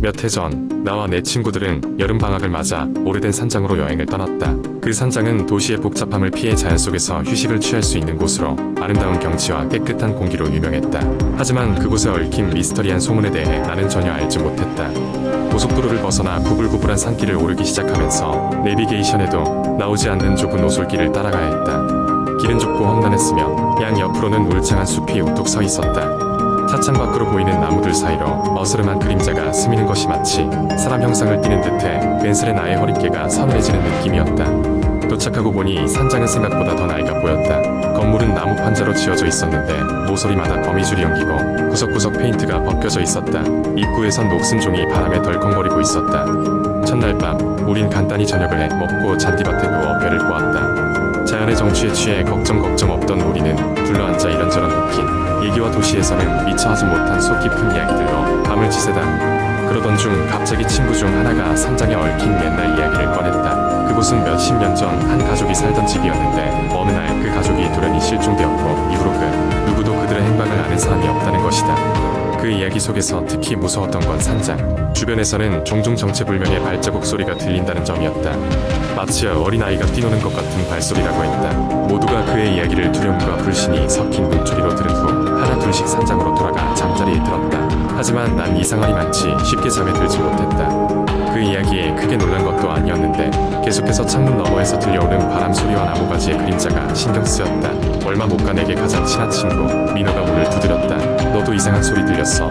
몇 해 전, 나와 내 친구들은 여름방학을 맞아 오래된 산장으로 여행을 떠났다. 그 산장은 도시의 복잡함을 피해 자연 속에서 휴식을 취할 수 있는 곳으로 아름다운 경치와 깨끗한 공기로 유명했다. 하지만 그곳에 얽힌 미스터리한 소문에 대해 나는 전혀 알지 못했다. 고속도로를 벗어나 구불구불한 산길을 오르기 시작하면서 내비게이션에도 나오지 않는 좁은 오솔길을 따라가야 했다. 길은 좁고 험난했으며 양 옆으로는 울창한 숲이 우뚝 서 있었다. 차창 밖으로 보이는 나무들 사이로 어스름한 그림자가 스미는 것이 마치 사람 형상을 띠는 듯해 괜스레 나의 허리깨가 서늘해지는 느낌이었다. 도착하고 보니 산장은 생각보다 더 낡아 보였다. 건물은 나무 판자로 지어져 있었는데 모서리마다 거미줄이 엉키고 구석구석 페인트가 벗겨져 있었다. 입구에선 녹슨 종이 바람에 덜컹거리고 있었다. 첫날 밤 우린 간단히 저녁을 해 먹고 잔디밭에 누워 별을 보았다. 자연의 정취에 취해 걱정 없던 우리는 둘러앉아 이런저런 웃긴 얘기와 도시에서는 미처 하지 못한 속 깊은 이야기들로 밤을 지새다. 그러던 중 갑자기 친구 중 하나가 산장에 얽힌 옛날 이야기를 꺼냈다. 그곳은 몇십 년 전 한 가족이 살던 집이었는데 어느 날 그 가족이 돌연히 실종되었고 이후로 누구도 그들의 행방을 아는 사람이 없다는 것이다. 그 이야기 속에서 특히 무서웠던 건 산장 주변에서는 종종 정체불명의 발자국 소리가 들린다는 점이었다. 마치 어린아이가 뛰노는 것 같은 발소리라고 했다. 모두가 그의 이야기를 두려움과 불신이 섞인 눈초리로 들은 후 하나 둘씩 산장으로 돌아가 잠자리에 들었다. 하지만 난 이상하니 많지 쉽게 잠에 들지 못했다. 그 이야기에 크게 놀란 것도 아니었는데 계속해서 창문 너머에서 들려오는 바람 소리와 나무가지의 그림자가 신경 쓰였다. 얼마 못 가 내게 가장 친한 친구 민호가 문을 두드렸다. 너도 이상한 소리 들렸어?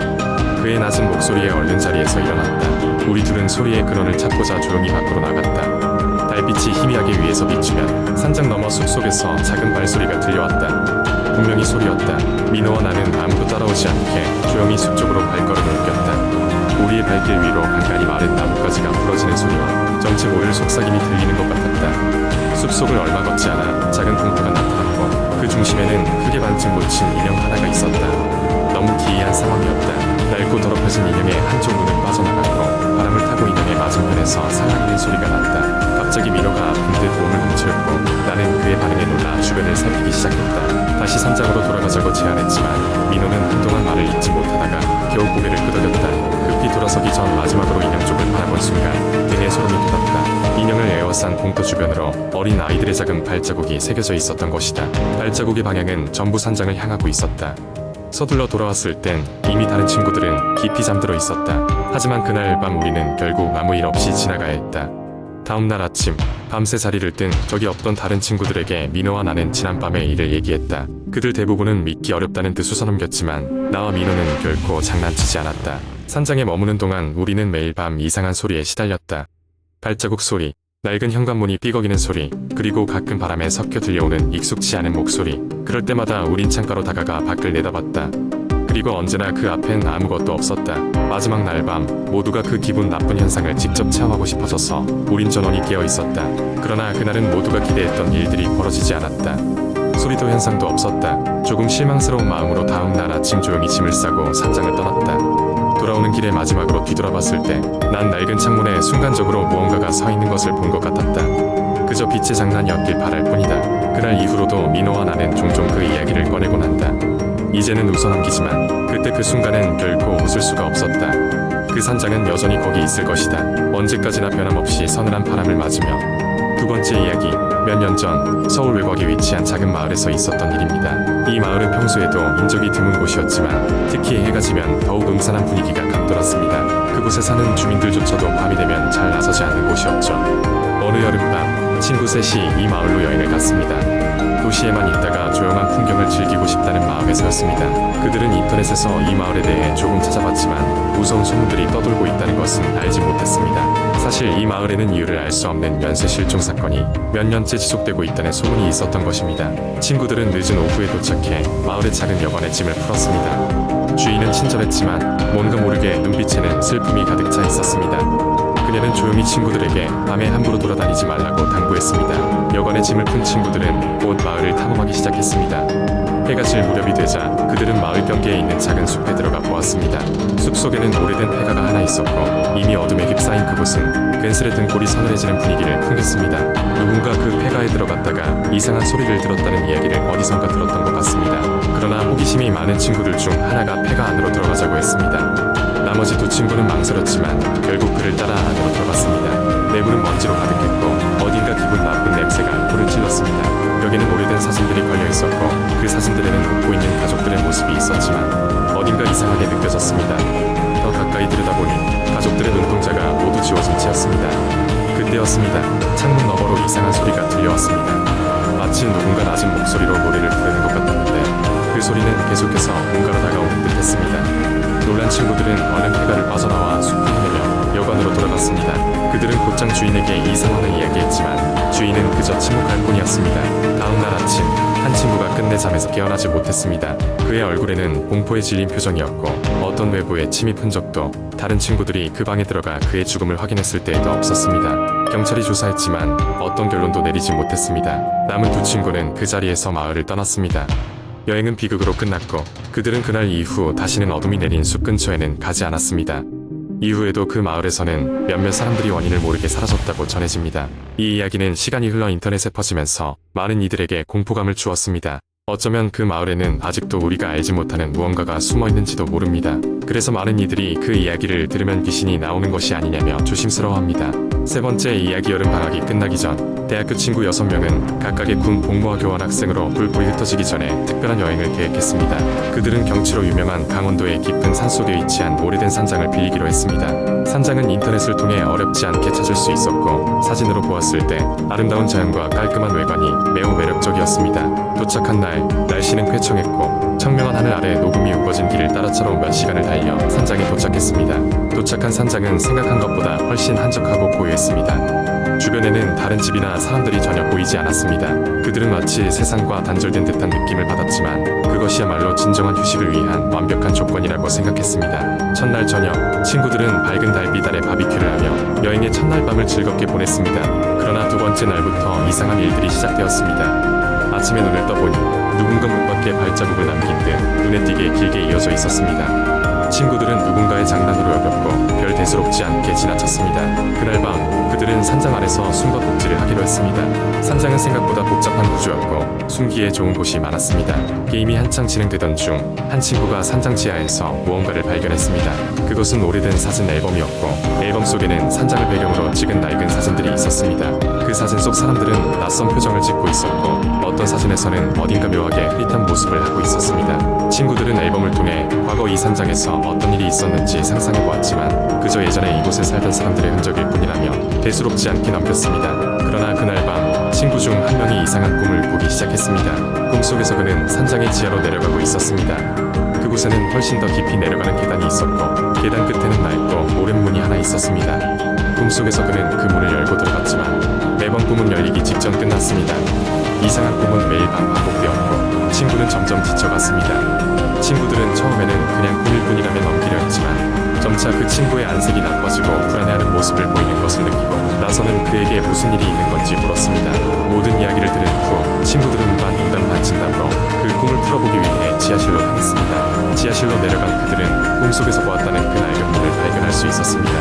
그의 낮은 목소리에 얼른 자리에서 일어났다. 우리 둘은 소리의 근원을 찾고자 조용히 밖으로 나갔다. 달빛이 희미하게 위에서 비추면 산장 너머 숲속에서 작은 발소리가 들려왔다. 분명히 소리였다. 민호와 나는 아무도 따라오지 않게 조용히 숲 쪽으로 발걸음을 옮겼다. 우리의 발길 위로 간간히 마른 나뭇가지가 부러지는 소리와 정체 모를 속삭임이 들리는 것 같았다. 숲속을 얼마 걷지 않아 작은 공터가 나타났고 그 중심에는 크게 반쯤 묻힌 인형 하나가 있었다. 너무 기이한 상황이었다. 낡고 더럽혀진 인형의 한쪽 눈은 빠져나갔고 바람을 타고 인형의 맞은편에서 살랑이는 소리가 났다. 갑자기 민호가 아픈 듯 몸을 움츠렸고 나는 그의 반응에 놀라 주변을 살피기 시작했다. 다시 산장으로 돌아가자고 제안했지만 민호는 한동안 말을 잇지 못하다가 겨우 고개를 끄덕였다. 급히 돌아서기 전 마지막으로 인형 쪽을 바라본 순간 등에 소름이 돋았다. 인형을 에워싼 공터 주변으로 어린 아이들의 작은 발자국이 새겨져 있었던 것이다. 발자국의 방향은 전부 산장을 향하고 있었다. 서둘러 돌아왔을 땐 이미 다른 친구들은 깊이 잠들어 있었다. 하지만 그날 밤 우리는 결국 아무 일 없이 지나가야 했다. 다음날 아침 밤새 자리를 뜬 적이 없던 다른 친구들에게 민호와 나는 지난밤의 일을 얘기했다. 그들 대부분은 믿기 어렵다는 듯 웃어넘겼지만 나와 민호는 결코 장난치지 않았다. 산장에 머무는 동안 우리는 매일 밤 이상한 소리에 시달렸다. 발자국 소리, 낡은 현관문이 삐걱이는 소리, 그리고 가끔 바람에 섞여 들려오는 익숙치 않은 목소리. 그럴 때마다 우린 창가로 다가가 밖을 내다봤다. 그리고 언제나 그 앞엔 아무것도 없었다. 마지막 날 밤 모두가 그 기분 나쁜 현상을 직접 체험하고 싶어져서 우린 전원이 깨어 있었다. 그러나 그날은 모두가 기대했던 일들이 벌어지지 않았다. 소리도 현상도 없었다. 조금 실망스러운 마음으로 다음날 아침 조용히 짐을 싸고 산장을 떠났다. 돌아오는 길에 마지막으로 뒤돌아봤을 때 난 낡은 창문에 순간적으로 무언가가 서 있는 것을 본 것 같았다. 그저 빛의 장난이었길 바랄 뿐이다. 그날 이후로도 민호와 나는 종종 그 이야기를 꺼내곤 한다. 이제는 웃어넘기지만 그때 그 순간엔 결코 웃을 수가 없었다. 그 산장은 여전히 거기 있을 것이다. 언제까지나 변함없이 서늘한 바람을 맞으며. 두 번째 이야기, 몇 년 전 서울 외곽에 위치한 작은 마을에서 있었던 일입니다. 이 마을은 평소에도 인적이 드문 곳이었지만 특히 해가 지면 더욱 음산한 분위기가 감돌았습니다. 그곳에 사는 주민들조차도 밤이 되면 잘 나서지 않는 곳이었죠. 어느 여름밤 친구 셋이 이 마을로 여행을 갔습니다. 도시에만 있다가 조용한 풍경을 즐기고 싶다는 마음에서였습니다. 그들은 인터넷에서 이 마을에 대해 조금 찾아봤지만 무서운 소문들이 떠돌고 있다는 것은 알지 못했습니다. 사실 이 마을에는 이유를 알 수 없는 연쇄 실종 사건이 몇 년째 지속되고 있다는 소문이 있었던 것입니다. 친구들은 늦은 오후에 도착해 마을의 작은 여관에 짐을 풀었습니다. 주인은 친절했지만 뭔가 모르게 눈빛에는 슬픔이 가득 차 있었습니다. 그녀는 조용히 친구들에게 밤에 함부로 돌아다니지 말라고 당부했습니다. 여관에 짐을 푼 친구들은 곧 마을을 탐험하기 시작했습니다. 해가 질 무렵이 되자 그들은 마을 경계에 있는 작은 숲에 들어가 보았습니다. 숲 속에는 오래된 폐가가 하나 있었고 이미 어둠에 휩싸인 그곳은 괜스레 등골이 서늘해지는 분위기를 풍겼습니다. 누군가 그 폐가에 들어갔다가 이상한 소리를 들었다는 이야기를 어디선가 들었던 것 같습니다. 그러나 호기심이 많은 친구들 중 하나가 폐가 안으로 들어가자고 했습니다. 나머지 두 친구는 망설였지만 결국 그를 따라 안으로 들어갔습니다. 내부는 먼지로 가득했고 어딘가 기분 나쁜 냄새가 코를 찔렀습니다. 벽에는 오래된 사진들이 걸려 있었고 그 사진들에는 웃고 있는 가족들의 모습이 있었지만 어딘가 이상하게 느껴졌습니다. 더 가까이 들여다보니 가족들의 눈동자가 모두 지워진 채였습니다. 그때였습니다. 창문 너머로 이상한 소리가 들려왔습니다. 마치 누군가 낮은 목소리로 노래를 부르는 것 같았는데 그 소리는 계속해서 뭔가로 다가오는 듯 했습니다. 놀란 친구들은 얼른 폐가를 빠져나와 숲을 헤매며 여관으로 돌아갔습니다. 그들은 곧장 주인에게 이 상황을 이야기했지만 주인은 그저 침묵할 뿐이었습니다. 다음날 아침 한 친구가 끝내 잠에서 깨어나지 못했습니다. 그의 얼굴에는 공포에 질린 표정이었고 어떤 외부의 침입 흔적도 다른 친구들이 그 방에 들어가 그의 죽음을 확인했을 때에도 없었습니다. 경찰이 조사했지만 어떤 결론도 내리지 못했습니다. 남은 두 친구는 그 자리에서 마을을 떠났습니다. 여행은 비극으로 끝났고 그들은 그날 이후 다시는 어둠이 내린 숲 근처에는 가지 않았습니다. 이후에도 그 마을에서는 몇몇 사람들이 원인을 모르게 사라졌다고 전해집니다. 이 이야기는 시간이 흘러 인터넷에 퍼지면서 많은 이들에게 공포감을 주었습니다. 어쩌면 그 마을에는 아직도 우리가 알지 못하는 무언가가 숨어 있는지도 모릅니다. 그래서 많은 이들이 그 이야기를 들으면 귀신이 나오는 것이 아니냐며 조심스러워합니다. 세 번째 이야기 여름방학이 끝나기 전 대학교 친구 6명은 각각의 군 복무와 교환 학생으로 불불이 흩어지기 전에 특별한 여행을 계획했습니다. 그들은 경치로 유명한 강원도의 깊은 산속에 위치한 오래된 산장을 빌리기로 했습니다. 산장은 인터넷을 통해 어렵지 않게 찾을 수 있었고 사진으로 보았을 때 아름다운 자연과 깔끔한 외관이 매우 매력적이었습니다. 도착한 날 날씨는 쾌청했고 청명한 하늘 아래 녹음이 우거진 길을 따라 차로 몇 시간을 달려 산장에 도착했습니다. 도착한 산장은 생각한 것보다 훨씬 한적하고 고요했습니다. 주변에는 다른 집이나 사람들이 전혀 보이지 않았습니다. 그들은 마치 세상과 단절된 듯한 느낌을 받았지만 그것이야말로 진정한 휴식을 위한 완벽한 조건이라고 생각했습니다. 첫날 저녁 친구들은 밝은 달빛 아래 바비큐를 하며 여행의 첫날 밤을 즐겁게 보냈습니다. 그러나 두 번째 날부터 이상한 일들이 시작되었습니다. 아침에 눈을 떠보니 누군가 문 밖에 발자국을 남긴 듯 눈에 띄게 길게 이어져 있었습니다. 친구들은 누군가의 장난으로 여겼고 별 대수롭지 않게 지나쳤습니다. 그날 밤 그들은 산장 아래서 숨바꼭질을 하기로 했습니다. 산장은 생각보다 복잡한 구조였고 숨기에 좋은 곳이 많았습니다. 게임이 한창 진행되던 중 한 친구가 산장 지하에서 무언가를 발견했습니다. 그것은 오래된 사진 앨범이었고 앨범 속에는 산장을 배경으로 찍은 낡은 사진들이 있었습니다. 그 사진 속 사람들은 낯선 표정을 짓고 있었고 어떤 사진에서는 어딘가 묘하게 흐릿한 모습을 하고 있었습니다. 친구들은 앨범을 통해 과거 이 산장에서 어떤 일이 있었는지 상상해보았지만 그저 예전에 이곳에 살던 사람들의 흔적일 뿐이라며 대수롭지 않게 넘겼습니다. 그러나 그날 밤 친구 중 한 명이 이상한 꿈을 꾸기 시작했습니다. 꿈속에서 그는 산장의 지하로 내려가고 있었습니다. 그곳에는 훨씬 더 깊이 내려가는 계단이 있었고 계단 끝에는 낡고 오랜 문이 하나 있었습니다. 꿈속에서 그는 그 문을 열고 들어갔지만 매번 꿈은 열리기 직전 끝났습니다. 이상한 꿈은 매일 밤 반복되었고 친구는 점점 지쳐갔습니다. 친구들은 처음에는 그냥 꿈일 뿐이라며 넘기려 했지만 점차 그 친구의 안색이 나빠지고 불안해하는 모습을 보이는 것을 느끼고 나서는 그에게 무슨 일이 있는 건지 물었습니다. 모든 이야기를 들은 후 친구들은 반 반진담으로 그 꿈을 풀어보기 위해 지하실로 향했습니다. 지하실로 내려간 그들은 꿈속에서 보았다는 그 낡은 문을 발견할 수 있었습니다.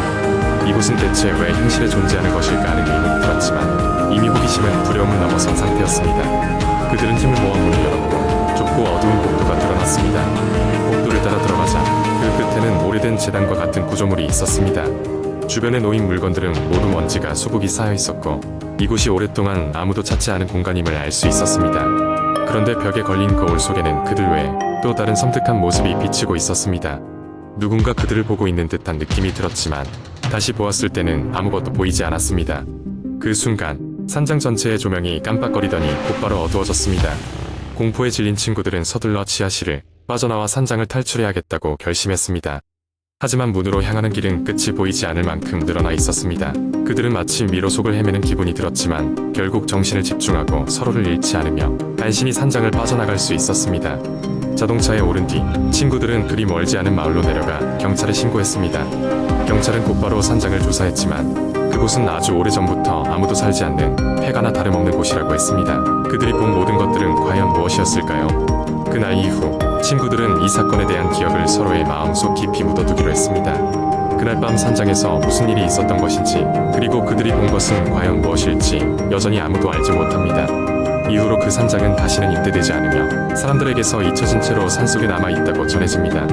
이곳은 대체 왜 현실에 존재하는 것일까 하는 의문이 들었지만 이미 호기심은 두려움을 넘어선 상태였습니다. 그들은 힘을 모아 문을 열었고 좁고 어두운 복도가 드러났습니다. 복도를 따라 들어가자 그 끝에는 오래된 제단과 같은 구조물이 있었습니다. 주변에 놓인 물건들은 모두 먼지가 수북이 쌓여 있었고 이곳이 오랫동안 아무도 찾지 않은 공간임을 알 수 있었습니다. 그런데 벽에 걸린 거울 속에는 그들 외에 또 다른 섬뜩한 모습이 비치고 있었습니다. 누군가 그들을 보고 있는 듯한 느낌이 들었지만 다시 보았을 때는 아무것도 보이지 않았습니다. 그 순간 산장 전체의 조명이 깜빡거리더니 곧바로 어두워졌습니다. 공포에 질린 친구들은 서둘러 지하실을 빠져나와 산장을 탈출해야겠다고 결심했습니다. 하지만 문으로 향하는 길은 끝이 보이지 않을 만큼 늘어나 있었습니다. 그들은 마치 미로 속을 헤매는 기분이 들었지만 결국 정신을 집중하고 서로를 잃지 않으며 간신히 산장을 빠져나갈 수 있었습니다. 자동차에 오른 뒤 친구들은 그리 멀지 않은 마을로 내려가 경찰에 신고했습니다. 경찰은 곧바로 산장을 조사했지만 그곳은 아주 오래전부터 아무도 살지 않는 폐가나 다름없는 곳이라고 했습니다. 그들이 본 모든 것들은 과연 무엇이었을까요? 그날 이후 친구들은 이 사건에 대한 기억을 서로의 마음속 깊이 묻어두기로 했습니다. 그날 밤 산장에서 무슨 일이 있었던 것인지 그리고 그들이 본 것은 과연 무엇일지 여전히 아무도 알지 못합니다. 이후로 그 산장은 다시는 임대되지 않으며 사람들에게서 잊혀진 채로 산속에 남아있다고 전해집니다.